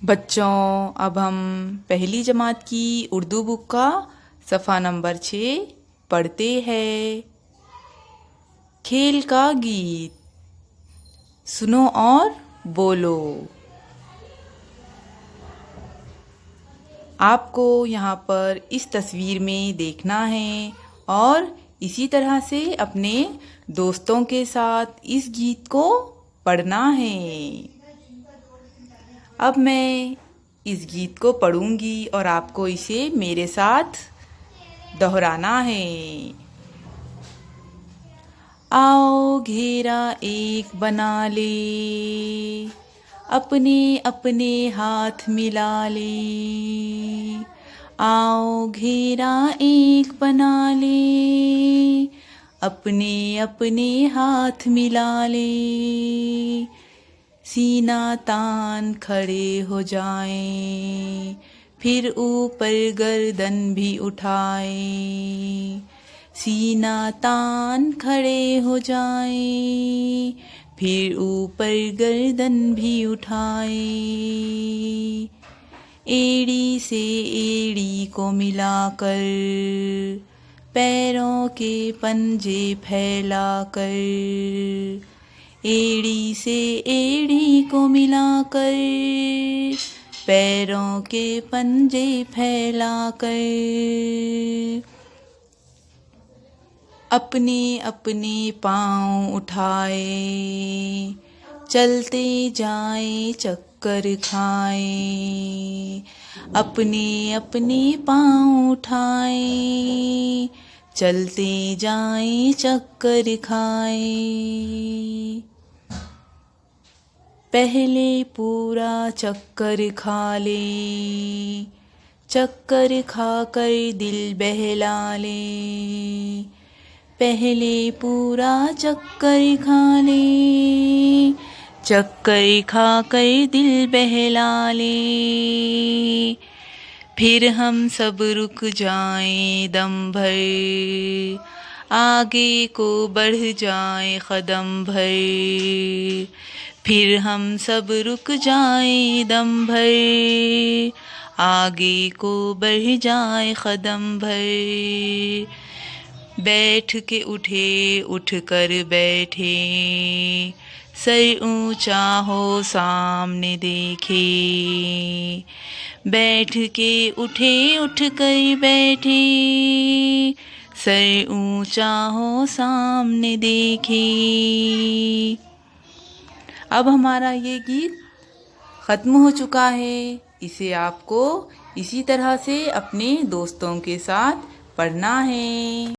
बच्चों, अब हम पहली जमात की उर्दू बुक का सफ़ा नंबर 6 पढ़ते हैं। खेल का गीत सुनो और बोलो। आपको यहाँ पर इस तस्वीर में देखना है और इसी तरह से अपने दोस्तों के साथ इस गीत को पढ़ना है। अब मैं इस गीत को पढ़ूंगी और आपको इसे मेरे साथ दोहराना है। आओ घेरा एक बना ले, अपने अपने हाथ मिला ले। आओ घेरा एक बना ले, अपने अपने हाथ मिला ले। सीना तान खड़े हो जाएं, फिर ऊपर गर्दन भी उठाएं। सीना तान खड़े हो जाएं, फिर ऊपर गर्दन भी उठाएं। एड़ी से एड़ी को मिलाकर, पैरों के पंजे फैलाकर। एड़ी से एड़ी को मिलाकर, पैरों के पंजे फैलाकर। अपने अपने पाँव उठाए, चलते जाएं चक्कर खाए। अपने अपने पाँव उठाए, चलते जाएं चक्कर खाए। पहले पूरा चक्कर खा ले, चक्कर खाकर दिल बहला ले। पहले पूरा चक्कर खा ले, चक्कर खाकर दिल बहला ले। फिर हम सब रुक जाएं दम भर, आगे को बढ़ जाएं कदम भर। फिर हम सब रुक जाएं दम भर, आगे को बढ़ जाएं कदम भर। बैठ के उठे उठ कर बैठे, सर ऊंचा हो सामने देखे। बैठ के उठे उठ कर बैठे, सर ऊंचा हो सामने देखे। अब हमारा ये गीत ख़त्म हो चुका है। इसे आपको इसी तरह से अपने दोस्तों के साथ पढ़ना है।